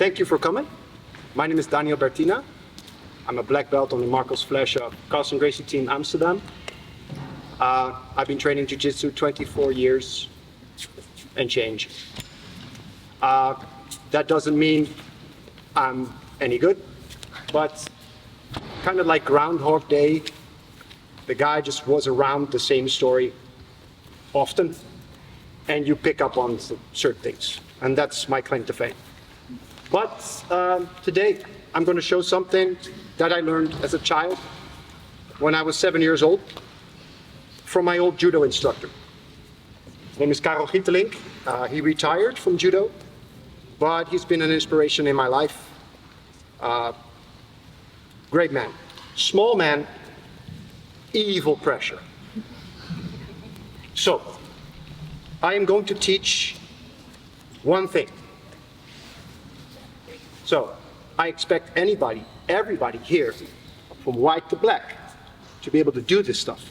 Thank you for coming. My name is Daniël Bertina. I'm a black belt on the Marcos Flash Carlson Gracie team Amsterdam. I've been training Jiu-Jitsu 24 years and change. That doesn't mean I'm any good, but kind of like Groundhog Day, the guy just was around the same story often, and you pick up on certain things, and that's my claim to fame. But today, I'm going to show something that I learned as a child when I was 7 years old from my old judo instructor. His name is Karel Gietelink. He retired from judo, but he's been an inspiration in my life. Great man. Small man, evil pressure. So, I am going to teach one thing. So, I expect everybody here, from white to black, to be able to do this stuff.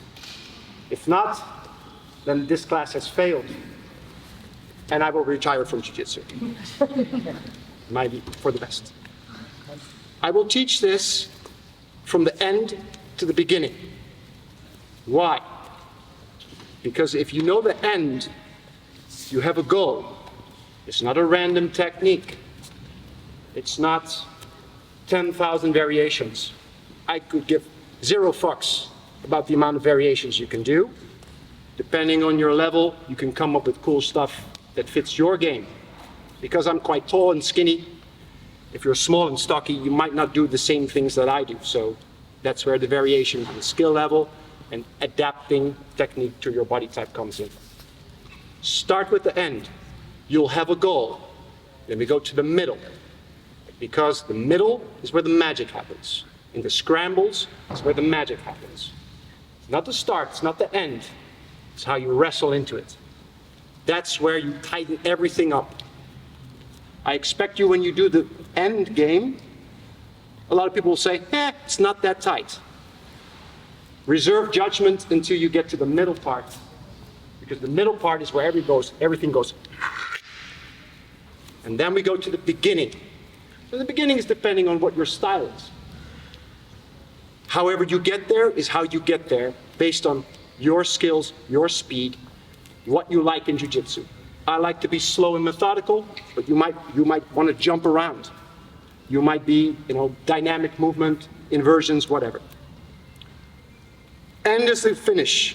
If not, then this class has failed, and I will retire from Jiu-Jitsu. Might be for the best. I will teach this from the end to the beginning. Why? Because if you know the end, you have a goal. It's not a random technique. It's not 10,000 variations. I could give 0 fucks about the amount of variations you can do. Depending on your level, you can come up with cool stuff that fits your game. Because I'm quite tall and skinny, if you're small and stocky, you might not do the same things that I do. So that's where the variation in the skill level and adapting technique to your body type comes in. Start with the end. You'll have a goal. Then we go to the middle. Because the middle is where the magic happens. In the scrambles, it's where the magic happens. It's not the start, it's not the end. It's how you wrestle into it. That's where you tighten everything up. I expect you, when you do the end game, a lot of people will say, it's not that tight. Reserve judgment until you get to the middle part. Because the middle part is where everything goes. And then we go to the beginning. So the beginning is depending on what your style is. However you get there is how you get there, based on your skills, your speed, what you like in Jiu-Jitsu. I like to be slow and methodical, but you might want to jump around. You might be, dynamic movement, inversions, whatever. End is the finish.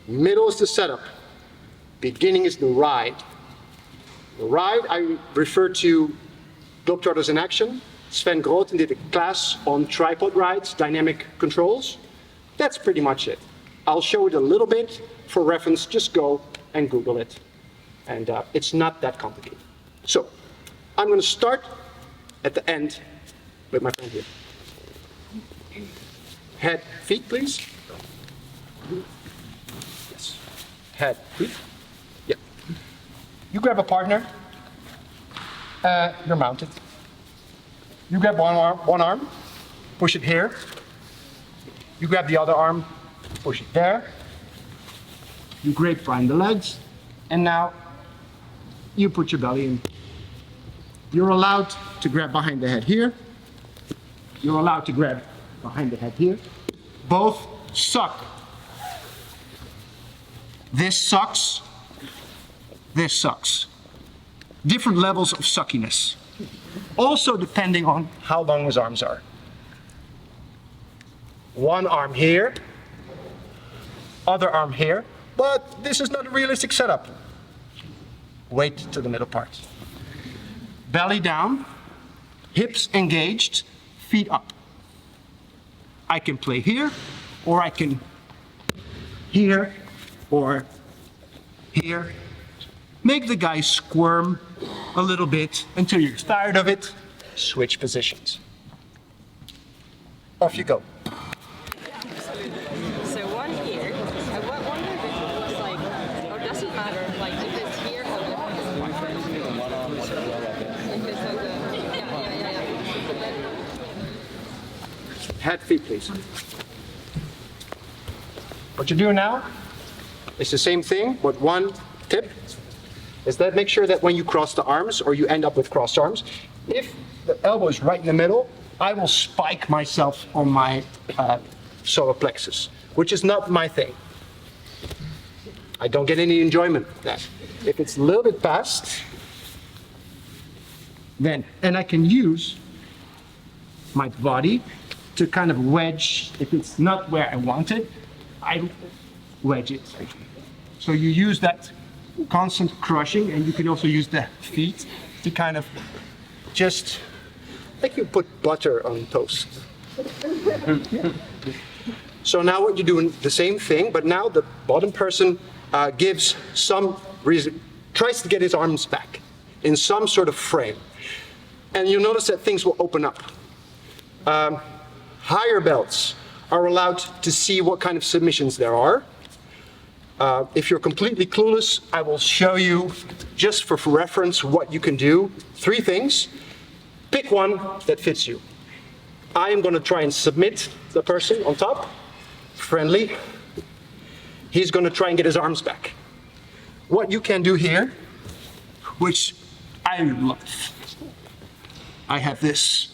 Middle is the setup. Beginning is the ride. The ride, I refer to Globetrotters in Action. Sven Groten did a class on tripod rides, dynamic controls. That's pretty much it. I'll show it a little bit for reference. Just go and Google it. And it's not that complicated. So, I'm going to start at the end with my friend here. Head, feet, please. Yes. Head, feet. Yeah. You grab a partner. You're mounted. You grab one arm, push it here. You grab the other arm, push it there. You grapevine the legs, and now you put your belly in. You're allowed to grab behind the head here. You're allowed to grab behind the head here. Both suck. This sucks. This sucks. Different levels of suckiness. Also depending on how long his arms are. One arm here, other arm here, but this is not a realistic setup. Weight to the middle part. Belly down, hips engaged, feet up. I can play here, or I can here, or here. Make the guy squirm a little bit until you're tired of it. Switch positions. Off you go. So one here. I wonder if it looks like, or does it matter, like if it's here or if it's yeah. Head, feet, please. What you do now is the same thing, but one tip is that make sure that when you cross the arms, or you end up with crossed arms, If the elbow is right in the middle, I will spike myself on my solar plexus, which is not my thing. I don't get any enjoyment of that. If it's a little bit past, then, and I can use my body to kind of wedge, if it's not where I want it, I wedge it. So you use that constant crushing, and you can also use the feet to kind of just, like you put butter on toast. So now what you're doing, the same thing, but now the bottom person gives some reason, tries to get his arms back in some sort of frame. And you'll notice that things will open up. Higher belts are allowed to see what kind of submissions there are. If you're completely clueless, I will show you, just for reference, what you can do. 3 things. Pick one that fits you. I am going to try and submit the person on top. Friendly. He's going to try and get his arms back. What you can do here, which I love, I have this,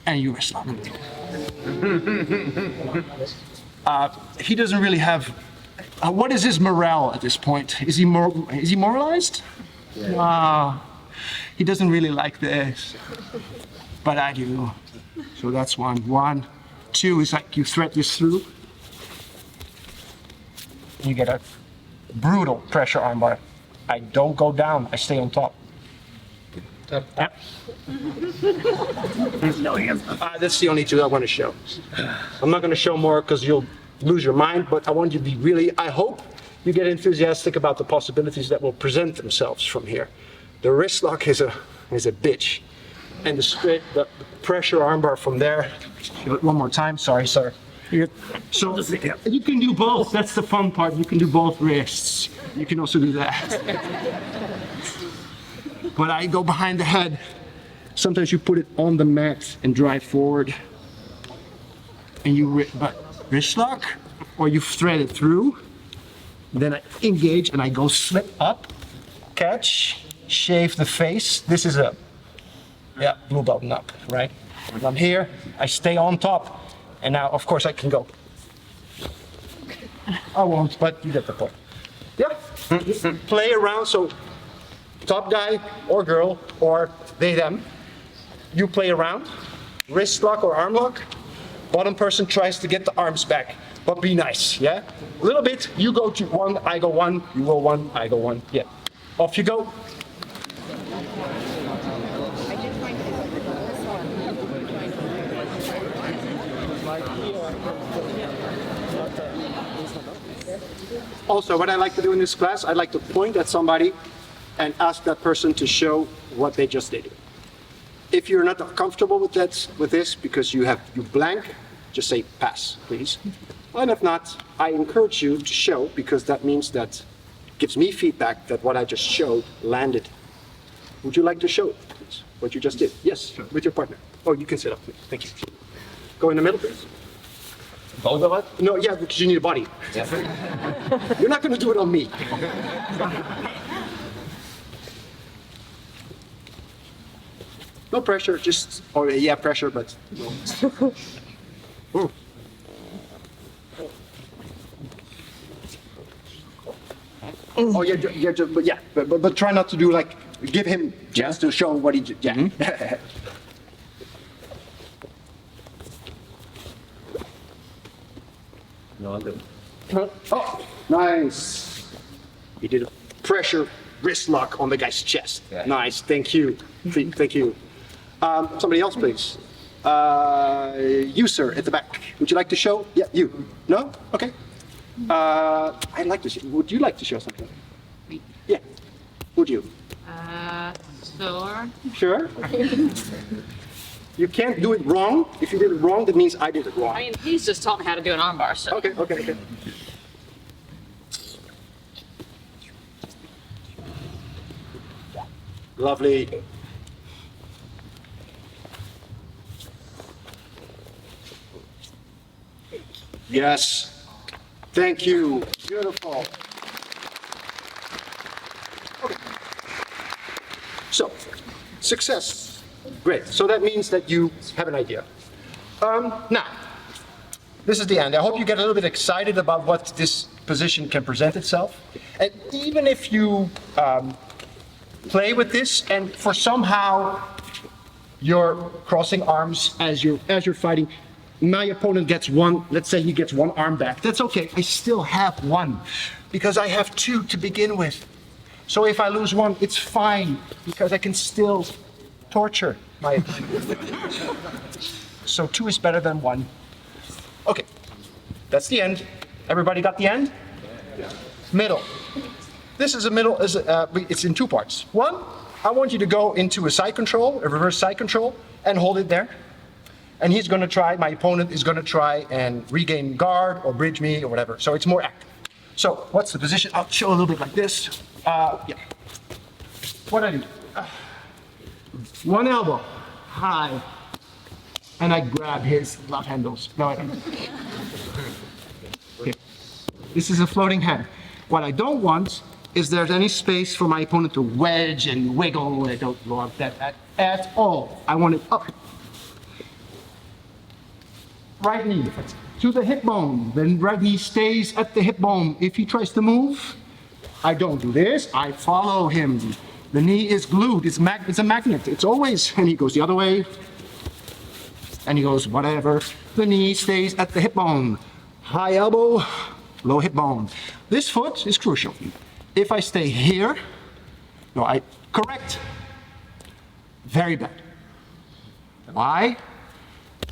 and you wrist lock. He doesn't really have. What is his morale at this point? Is he moralized? Yeah. He doesn't really like this, but I do. So that's 1. 1, 2 is like you thread this through. You get a brutal pressure armbar. I don't go down, I stay on top. No hands. That's the only 2 I want to show. I'm not going to show more because you'll lose your mind, but I want you to be really, I hope you get enthusiastic about the possibilities that will present themselves from here. The wrist lock is a bitch. And the pressure armbar from there. One more time, sorry, sir. So you can do both. That's the fun part. You can do both wrists. You can also do that. But I go behind the head. Sometimes you put it on the mat and drive forward. And you wrist lock, or you thread it through. Then I engage and I go slip up, catch, shave the face. This is a blue button up, right? And I'm here. I stay on top. And now, of course, I can go. I won't, but you get the point. Yeah, play around. So top guy or girl or they, them, you play around, wrist lock or arm lock. Bottom person tries to get the arms back, but be nice, yeah? A little bit, you go to 1, I go 1, you go 1, I go 1, yeah. Off you go. Also, what I like to do in this class, I like to point at somebody and ask that person to show what they just did. If you're not comfortable with this, because you blank, just say pass, please. And if not, I encourage you to show, because that means that gives me feedback that what I just showed landed. Would you like to show, please, what you just did? Yes, sure. With your partner. Oh, you can sit up, please. Thank you. Go in the middle, please. Both of us? No, yeah, because you need a body. Yeah. You're not going to do it on me. No pressure, just, or yeah, pressure, but. Oh yeah, but try not to do like, give him chance to show what he did. Yeah. Mm-hmm. No, I'll do it. Oh, nice. He did a pressure wrist lock on the guy's chest. Yeah. Nice, thank you. Thank you. Somebody else, please. You, sir, at the back. Would you like to show? Yeah, you. No? Okay. I'd like to show. Would you like to show something? Me? Yeah. Would you? Sure. Sure? You can't do it wrong. If you did it wrong, that means I did it wrong. I mean, he's just taught me how to do an armbar, so. Okay. Lovely. Yes. Thank you. Beautiful. Okay. So, success. Great. So that means that you have an idea. Now, this is the end. I hope you get a little bit excited about what this position can present itself. And even if you play with this and for somehow you're crossing arms as you're fighting, my opponent gets one, let's say he gets one arm back. That's okay. I still have one because I have two to begin with. So if I lose one, it's fine because I can still torture my opponent. So two is better than one. Okay, that's the end. Everybody got the end? Yeah. Middle. This is a middle, it's in two parts. One, I want you to go into a side control, a reverse side control, and hold it there. And he's gonna try, my opponent is gonna try and regain guard or bridge me or whatever. So it's more active. So what's the position? I'll show a little bit like this. Yeah. What I do? One elbow, high, and I grab his love handles. No, I don't. Okay. This is a floating hand. What I don't want is there's any space for my opponent to wedge and wiggle. I don't want that at all. I want it up. Right knee to the hip bone. Then right knee stays at the hip bone. If he tries to move, I don't do this. I follow him. The knee is glued. It's a magnet. It's always, and he goes the other way. And he goes whatever. The knee stays at the hip bone. High elbow, low hip bone. This foot is crucial. If I stay here, no, I correct. Very bad. Why?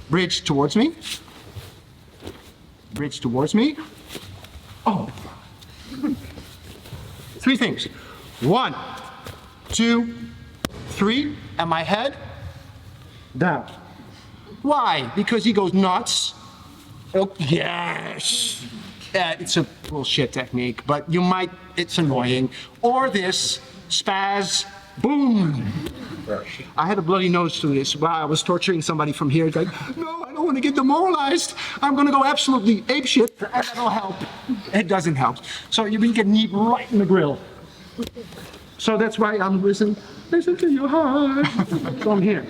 Bridge towards me. Bridge towards me. Oh. Three things. 1, 2, 3, and my head down. Why? Because he goes nuts. Oh, yes. It's a bullshit technique, but you might, it's annoying. Or this, spaz, boom. I had a bloody nose through this while I was torturing somebody from here. It's like, no, I don't want to get demoralized. I'm going to go absolutely apeshit, and that'll help. It doesn't help. So you get knee right in the grill. So that's why I'm listen to your heart from here.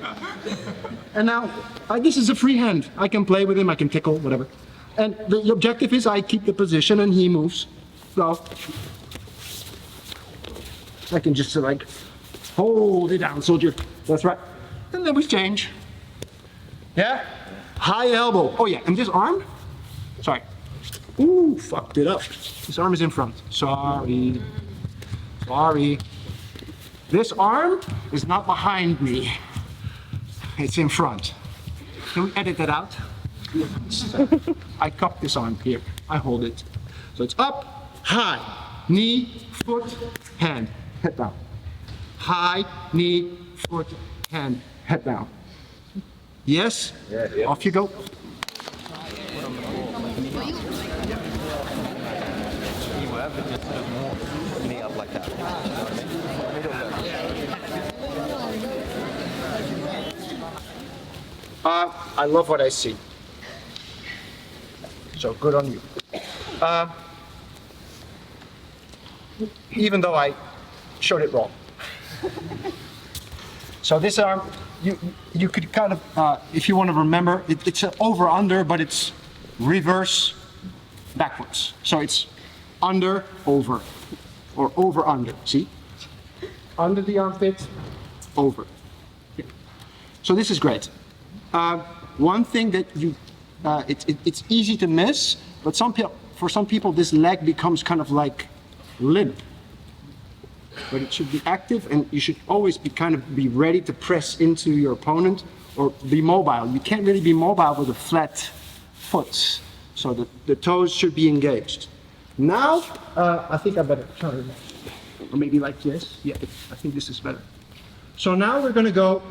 And now, this is a free hand. I can play with him, I can tickle, whatever. And the objective is I keep the position and he moves. So I can just like hold it down, soldier. That's right. And then we change. Yeah? High elbow. Oh yeah, and this arm? Sorry. Ooh, fucked it up. This arm is in front. Sorry. Sorry. This arm is not behind me. It's in front. Can we edit that out? I cup this arm here. I hold it. So it's up, high, knee, foot, hand, head down. High, knee, foot, hand, head down. Yes? Yeah. Off you go. I love what I see. So good on you. Even though I showed it wrong. So this arm, you could kind of, if you want to remember, it's an over-under, but it's reverse backwards. So it's under, over, or over-under, see? Under the armpit, over. Yeah. So this is great. One thing that it's easy to miss, but for some people this leg becomes kind of like limp. But it should be active, and you should always be ready to press into your opponent or be mobile. You can't really be mobile with a flat foot, so the toes should be engaged. Now, I think I better turn, or maybe like this. Yeah, I think this is better. So now we're going to go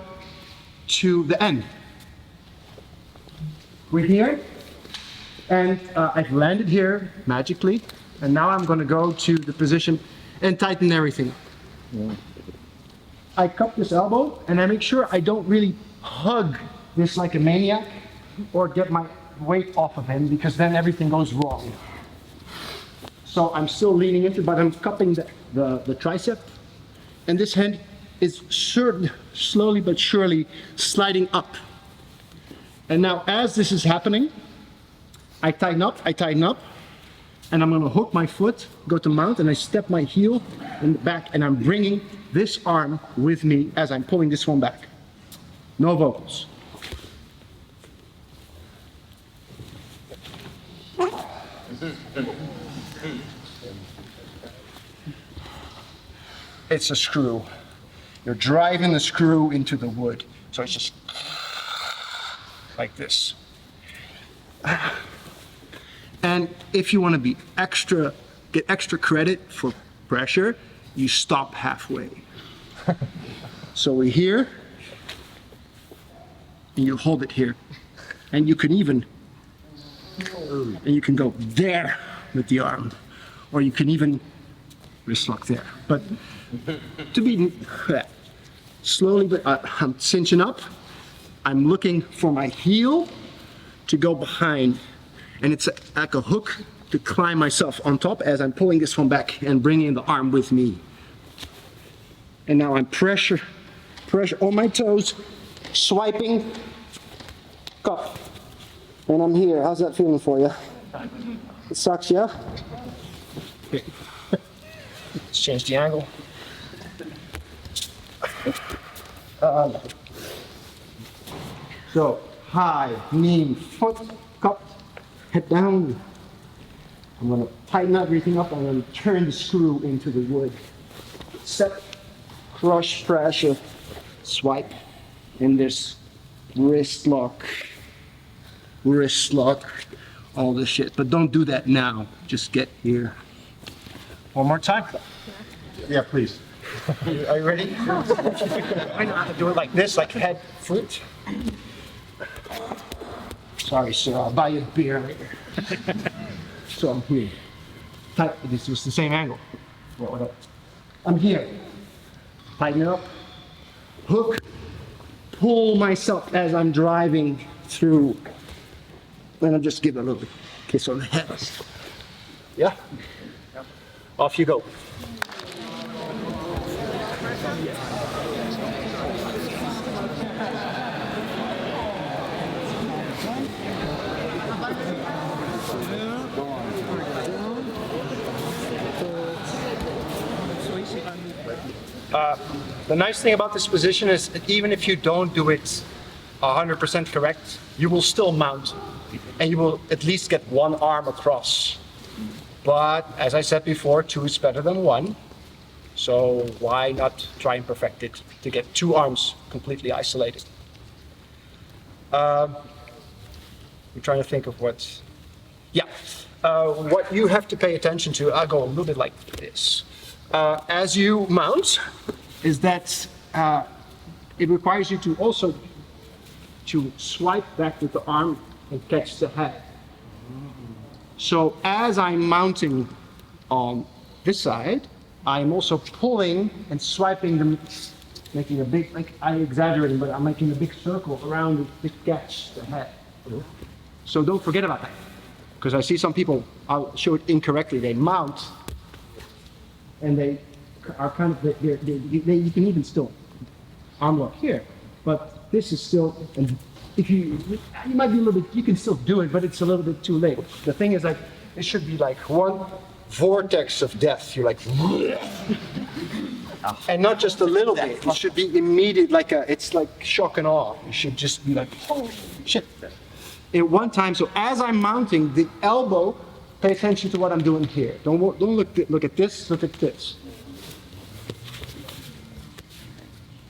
to the end. We're here, and I've landed here magically, and now I'm going to go to the position and tighten everything. Yeah. I cup this elbow, and I make sure I don't really hug this like a maniac or get my weight off of him, because then everything goes wrong. So I'm still leaning into, but I'm cupping the tricep, and this hand is slowly but surely sliding up. And now as this is happening, I tighten up, and I'm gonna hook my foot, go to mount, and I step my heel in the back, and I'm bringing this arm with me as I'm pulling this one back. No vocals. It's a screw. You're driving the screw into the wood. So it's just like this. And if you want to be get extra credit for pressure, you stop halfway. So we're here, and you hold it here. And you can go there with the arm, or you can even wrist lock there. But to be slowly, but I'm cinching up. I'm looking for my heel to go behind, and it's like a hook to climb myself on top as I'm pulling this one back and bringing the arm with me. And now I'm pressure on my toes, swiping, cup. And I'm here. How's that feeling for you? It sucks, yeah? Okay. Let's change the angle. So, high, knee, foot, cupped, head down. I'm gonna tighten everything up. I'm gonna turn the screw into the wood. Set, crush pressure, swipe, and this wrist lock, all this shit. But don't do that now. Just get here. One more time. Yeah, please. Are you ready? I know how to do it like this, like head, foot. Sorry, sir, I'll buy you a beer later. So I'm here. This was the same angle. I'm here. Tighten it up. Hook. Pull myself as I'm driving through. And I'll just give it a little kiss on the head. Yeah? Off you go. The nice thing about this position is that even if you don't do it 100% correct, you will still mount, and you will at least get one arm across. But as I said before, 2 is better than 1. So why not try and perfect it to get 2 arms completely isolated? I'm trying to think of what. Yeah, what you have to pay attention to. I'll go a little bit like this. As you mount, is that it requires you to also to swipe back with the arm and catch the head. So as I'm mounting on this side, I'm also pulling and swiping them, making a big, like I'm exaggerating, but I'm making a big circle around it to catch the head. So don't forget about that, because I see some people, I'll show it incorrectly, they mount and they are kind of, you can even still arm lock here, but this is still, and if you might be a little bit, you can still do it, but it's a little bit too late. The thing is, like, it should be like one vortex of death. You're like, and not just a little bit. It should be immediate, like it's like shock and awe. You should just be like, oh shit. At one time, so as I'm mounting, the elbow, pay attention to what I'm doing here. Don't look at this, look at this.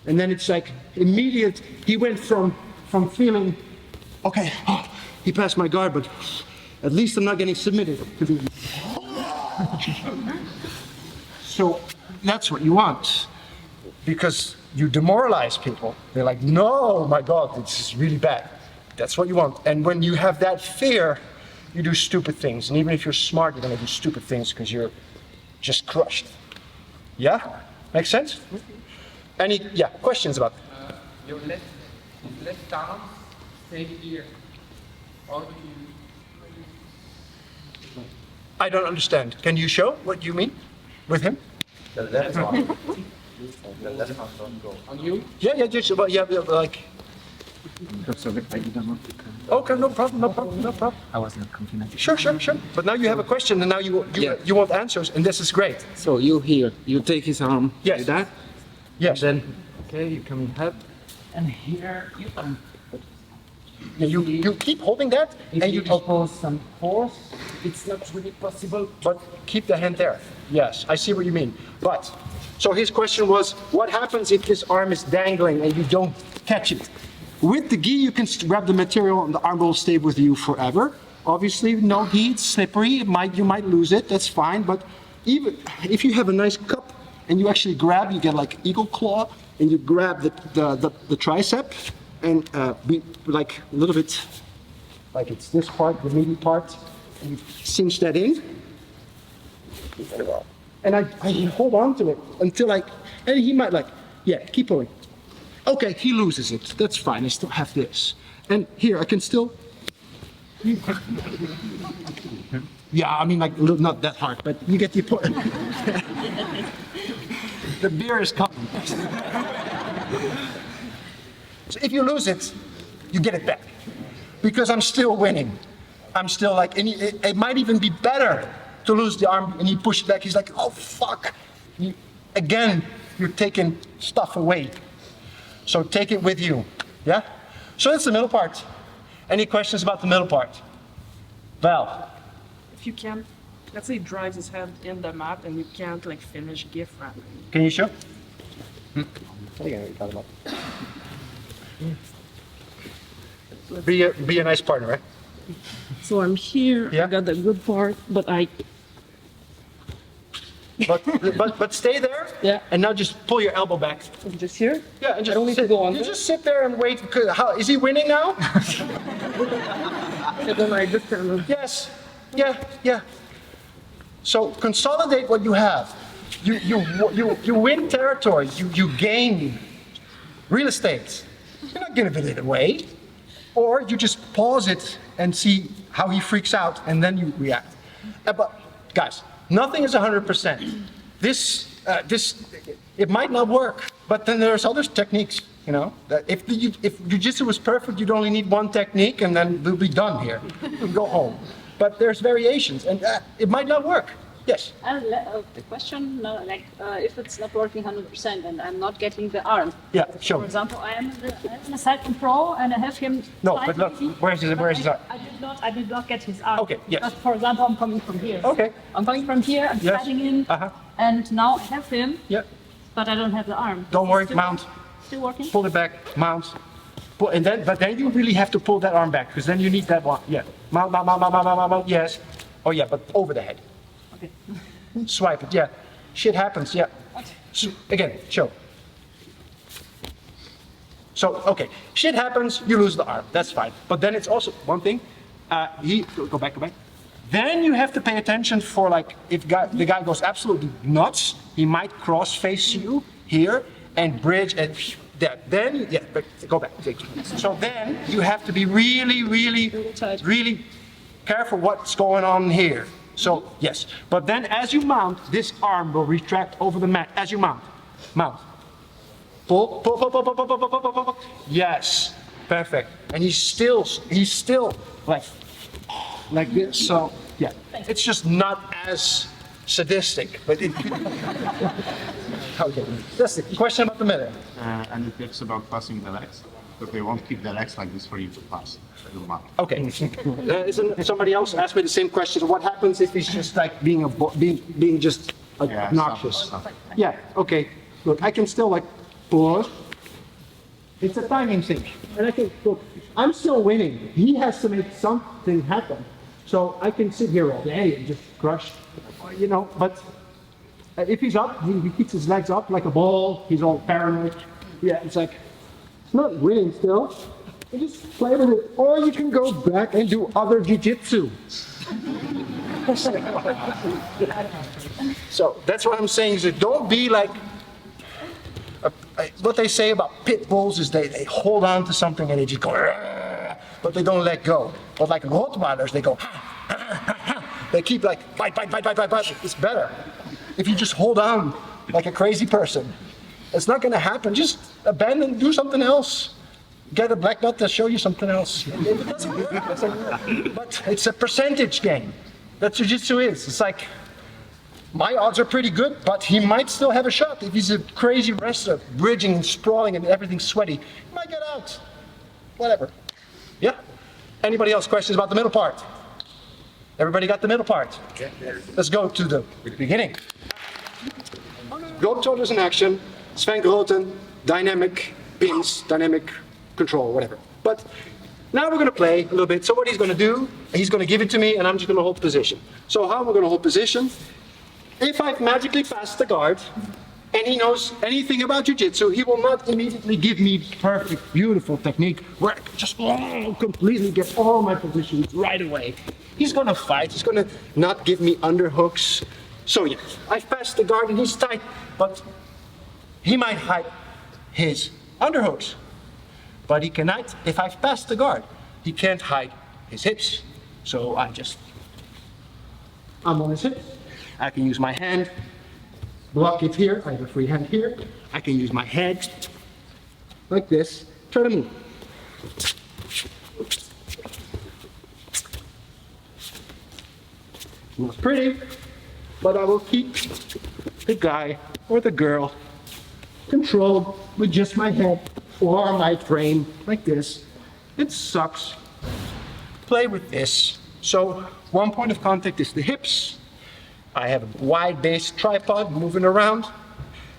And then it's like immediate, he went from feeling, okay, he passed my guard, but at least I'm not getting submitted to be. So that's what you want, because you demoralize people. They're like, no, my God, this is really bad. That's what you want. And when you have that fear, you do stupid things. And even if you're smart, you're gonna do stupid things because you're just crushed. Yeah? Makes sense? Any questions about that? Your left arm, stay here. Or do you? I don't understand. Can you show what you mean with him? The left arm. On you? Yeah, just well, yeah, like. Okay, no problem. I was not confident. Sure. But now you have a question, and now you want answers, and this is great. So you here, you take his arm Yes. like that. Yes. Then, okay, you come up, and here You keep holding that, if and you you oppose some force, it's not really possible. but keep the hand there. Yes, I see what you mean. But so his question was, what happens if this arm is dangling and you don't catch it? With the gi, you can grab the material, and the arm will stay with you forever. Obviously, no gi, it's slippery. You might lose it. That's fine. But even if you have a nice cup and you actually grab, you get like eagle claw, and you grab the tricep, and be like a little bit, like it's this part, the meaty part, and you cinch that in. And I hold on to it until and he might keep pulling. Okay, he loses it. That's fine. I still have this. And here, I can still. Yeah, I mean, not that hard, but you get the point. The beer is coming. So if you lose it, you get it back. Because I'm still winning. I'm still and it might even be better to lose the arm and he pushes back. He's like, oh, fuck. Again, you're taking stuff away. So take it with you, yeah? So that's the middle part. Any questions about the middle part? Val? If you can't, let's say he drives his hand in the mat and you can't finish gift wrapping. Can you show? I think I know what you're talking about. Be a nice partner, right? So I'm here, Yeah. I got the good part, but But stay there. Yeah. And now just pull your elbow back. I'm just here. Yeah, and just I don't need to sit, go on you there. just sit there and wait. Because is he winning now? And then I just kind of, Yes. Yeah. So consolidate what you have. You win territory. You gain real estate. You're not giving it away. Or you just pause it and see how he freaks out, and then you react. But guys, nothing is 100%. It might not work, but then there's other techniques. You know, that if jiu-jitsu was perfect, you'd only need one technique, and then we'll be done here. We'll go home. But there's variations, and it might not work. Yes. The question, if it's not working 100% and I'm not getting the arm. Yeah. For Show. example, I am in the side control and I have him. No, but look, where's his arm? I did not get his arm. Okay, yes. But for example, I'm coming from here. Okay. I'm coming from here, I'm Yes. sliding in, Uh-huh. and now I have him, Yeah. but I don't have the arm. Don't worry. Still- Mount. Still working? Pull it back. Mount. But then you really have to pull that arm back, because then you need that one. Yeah. Mount. Yes. Oh yeah, but over the head. Okay. Swipe it. Yeah. Shit happens. Yeah. So, again, show. So, okay, shit happens, you lose the arm, that's fine. But then it's also, one thing, go back. Then you have to pay attention for if the guy goes absolutely nuts, he might cross face you here and bridge and then, yeah, but go back. So then you have to be really careful what's going on here. So, yes, but then as you mount, this arm will retract over the mat as you mount. Pull. Yes, perfect. And he's still like this. So yeah, it's just not as sadistic, but it. Okay, that's the question about the middle. And it talks about passing the legs, but they won't keep the legs like this for you to pass. It will matter. Okay. Isn't somebody else asked me the same question? What happens if he's just being just Yeah, obnoxious? stop. Yeah. Okay. Look, I can still pause. It's a timing thing, and I can look. I'm still winning. He has to make something happen. So I can sit here all day and just crush, But if he's up, he keeps his legs up like a ball. He's all paranoid. Yeah, it's not winning still. You just play with it, or you can go back and do other jiu-jitsu. So that's what I'm saying is that don't be what they say about pit bulls is they hold on to something and they just go, but they don't let go. But like Rottweilers, they go, they keep bite. It's better. If you just hold on like a crazy person, It's not gonna happen. Just abandon, do something else. Get a black belt to show you something else. If it doesn't work, it doesn't work. But it's a percentage game. That's what jiu-jitsu is. It's like, my odds are pretty good, but he might still have a shot. If he's a crazy wrestler, bridging and sprawling and everything's sweaty, he might get out. Whatever. Yeah? Anybody else questions about the middle part? Everybody got the middle part? Let's go to the beginning. Globetrotters in action, Sven Groten, dynamic pins, dynamic control, whatever. But now we're gonna play a little bit. So what he's gonna do, he's gonna give it to me and I'm just gonna hold position. So how am I gonna hold position? If I've magically passed the guard and he knows anything about jiu-jitsu, he will not immediately give me perfect, beautiful technique where I can just completely get all my positions right away. He's gonna fight, he's gonna not give me underhooks. So yeah, I've passed the guard and he's tight, but he might hide his underhooks. But he cannot, if I've passed the guard, he can't hide his hips. So I'm on his hips. I can use my hand, block it here. I have a free hand here. I can use my head like this, try to move. Not pretty, but I will keep the guy or the girl controlled with just my head or my frame like this. It sucks. Play with this. So one point of contact is the hips. I have a wide base tripod moving around.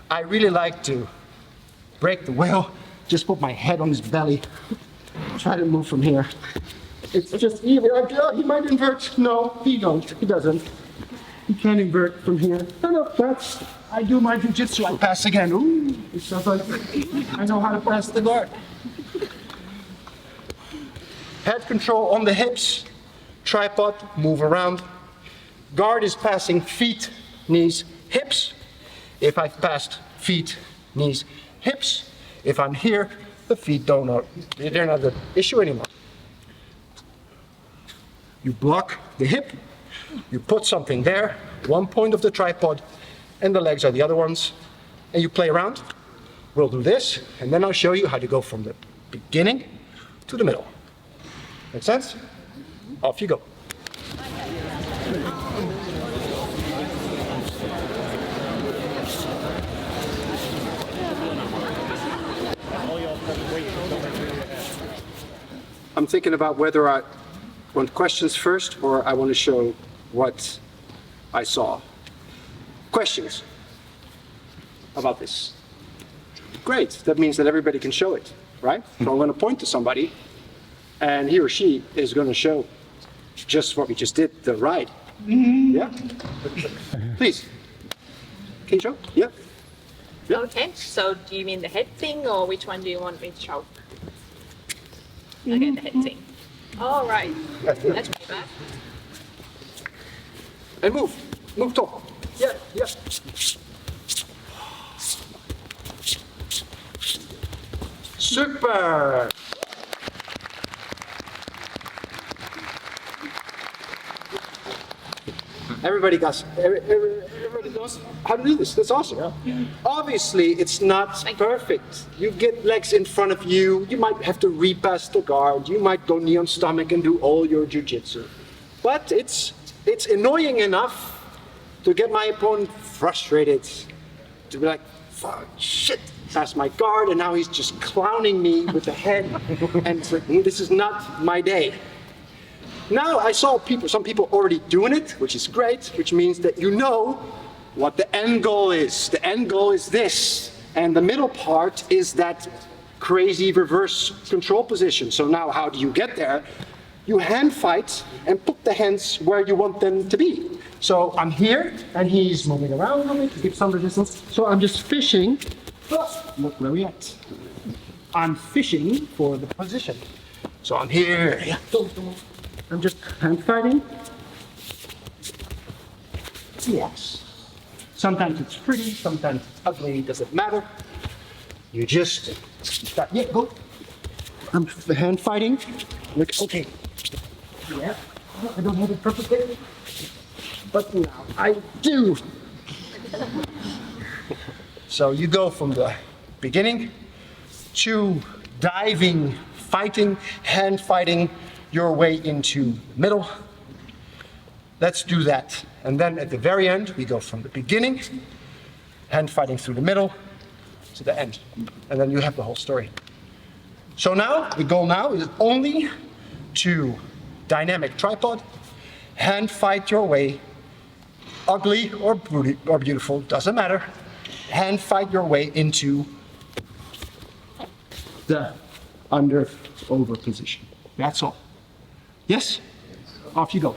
I really like to break the wheel, just put my head on his belly, try to move from here. It's just easy. Oh, he might invert. No, he doesn't. He can't invert from here. No, that's, I do my jiu-jitsu, I pass again. Ooh, it sounds like I know how to pass the guard. Head control on the hips, tripod, move around. Guard is passing feet, knees, hips. If I've passed feet, knees, hips, if I'm here, the feet they're not the issue anymore. You block the hip, you put something there, one point of the tripod, and the legs are the other ones, and you play around. We'll do this, and then I'll show you how to go from the beginning to the middle. Make sense? Off you go. I'm thinking about whether I want questions first or I want to show what I saw. Questions about this? Great, that means that everybody can show it, right? So I'm going to point to somebody and he or she is going to show just what we just did, the ride. Yeah? Please. Can you show? Yeah. Okay, so do you mean the head thing or which one do you want me to show? Okay, the head thing. All right, that's me back. And move. Move top. Yeah. Super. Everybody knows how to do this. That's awesome. Yeah. Obviously, it's not perfect. You get legs in front of you. You might have to repass the guard. You might go knee on stomach and do all your jiu-jitsu. But it's annoying enough to get my opponent frustrated. To be like, fuck, shit, that's my guard, and now he's just clowning me with the head. And it's like, this is not my day. Now I saw some people already doing it, which is great, which means that you know what the end goal is. The end goal is this, and the middle part is that crazy reverse control position. So now how do you get there? You hand fight and put the hands where you want them to be. So I'm here, and he's moving around a little bit to keep some resistance. So I'm just fishing. Look where we at. I'm fishing for the position. So I'm here. Yeah, don't move. I'm just hand fighting. Yes. Sometimes it's pretty, sometimes it's ugly, doesn't matter. You just start, yeah, go. I'm hand fighting. Like, okay. Yeah, I don't have it perfectly, but now I do. So you go from the beginning to diving, fighting, hand fighting your way into the middle. Let's do that. And then at the very end, we go from the beginning, hand fighting through the middle, to the end. And then you have the whole story. So now, the goal now is only to dynamic tripod, hand fight your way, ugly or beautiful, doesn't matter, hand fight your way into the under-over position. That's all. Yes? Off you go.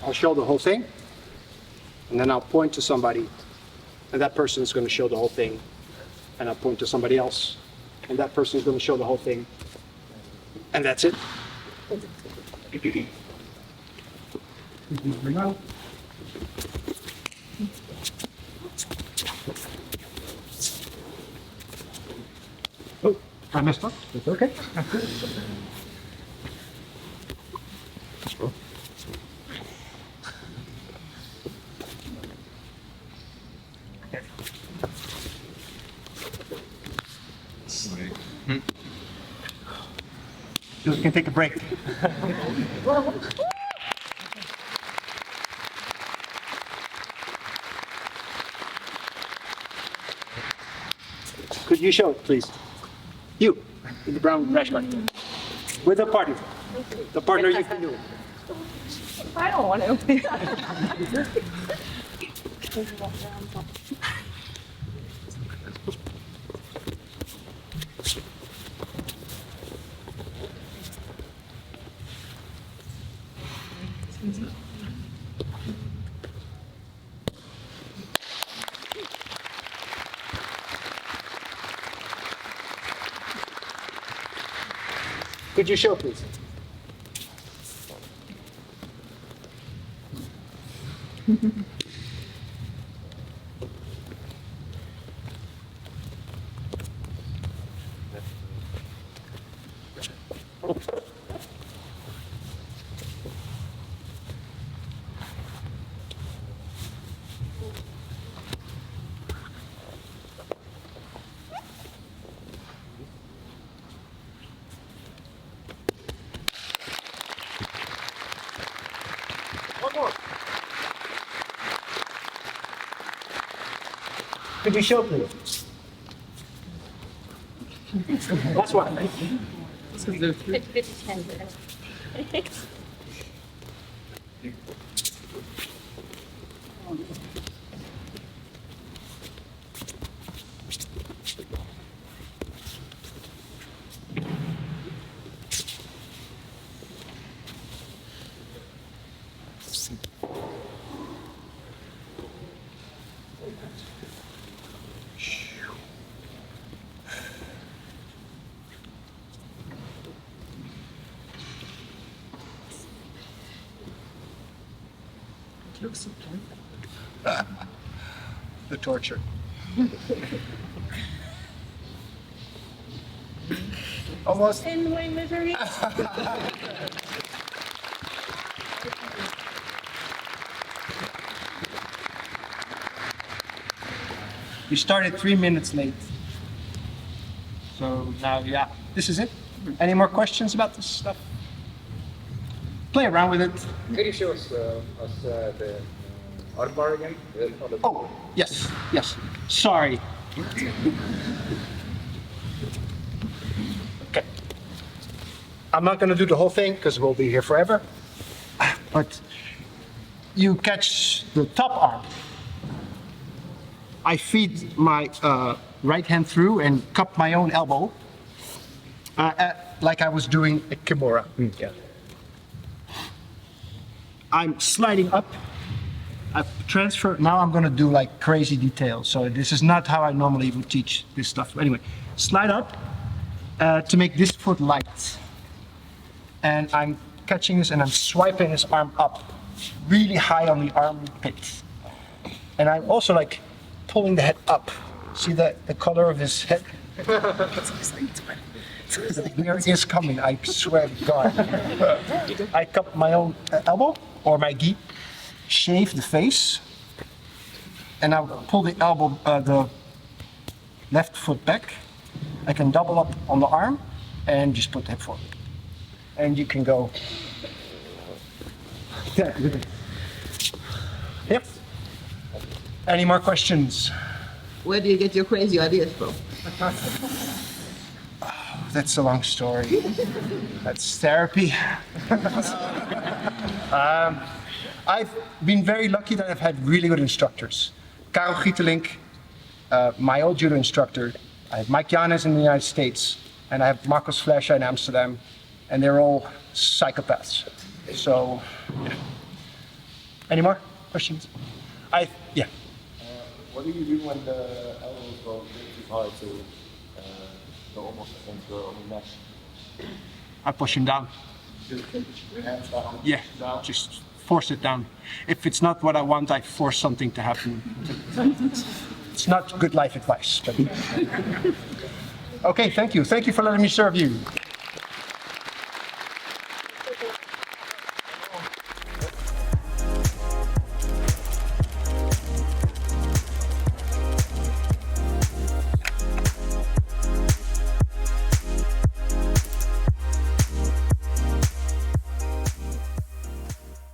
I'll show the whole thing, and then I'll point to somebody, and that person is going to show the whole thing, and I'll point to somebody else, and that person is going to show the whole thing, and that's it. Oh, I messed up. That's okay. You can take a break. Could you show it, please? You, in the brown rash guard. With a partner. The partner you can do it. I don't want to. Could you show, please? One more. Could you show, please? That's one. The torture. Almost. In my misery. You started 3 minutes late. So now, yeah, this is it. Any more questions about this stuff? Play around with it. Could you show us the art bar again? Oh, yes, yes. Sorry. Okay. I'm not going to do the whole thing because we'll be here forever. But you catch the top arm. I feed my right hand through and cup my own elbow, like I was doing a kimura. Yeah. I'm sliding up. I transfer. Now I'm going to do like crazy details. So this is not how I normally would teach this stuff. Anyway, slide up to make this foot light. And I'm catching this and I'm swiping his arm up, really high on the armpit. And I'm also like pulling the head up. See the color of his head? There it is coming, I swear to God. I cup my own elbow or my gi, shave the face, and I pull the elbow, the left foot back. I can double up on the arm and just put the hip forward. And you can go. Yep. Any more questions? Where do you get your crazy ideas from? That's a long story. That's therapy. I've been very lucky that I've had really good instructors. Karel Gietelink, my old judo instructor. I have Mike Janes in the United States, and I have Marcos Flecha in Amsterdam, and they're all psychopaths. So, yeah. Any more questions? Yeah. What do you do when the elbows go too hard to go almost against your own neck? I push him down. Hands down. Yeah, just force it down. If it's not what I want, I force something to happen. It's not good life advice. But... Okay, thank you. Thank you for letting me serve you.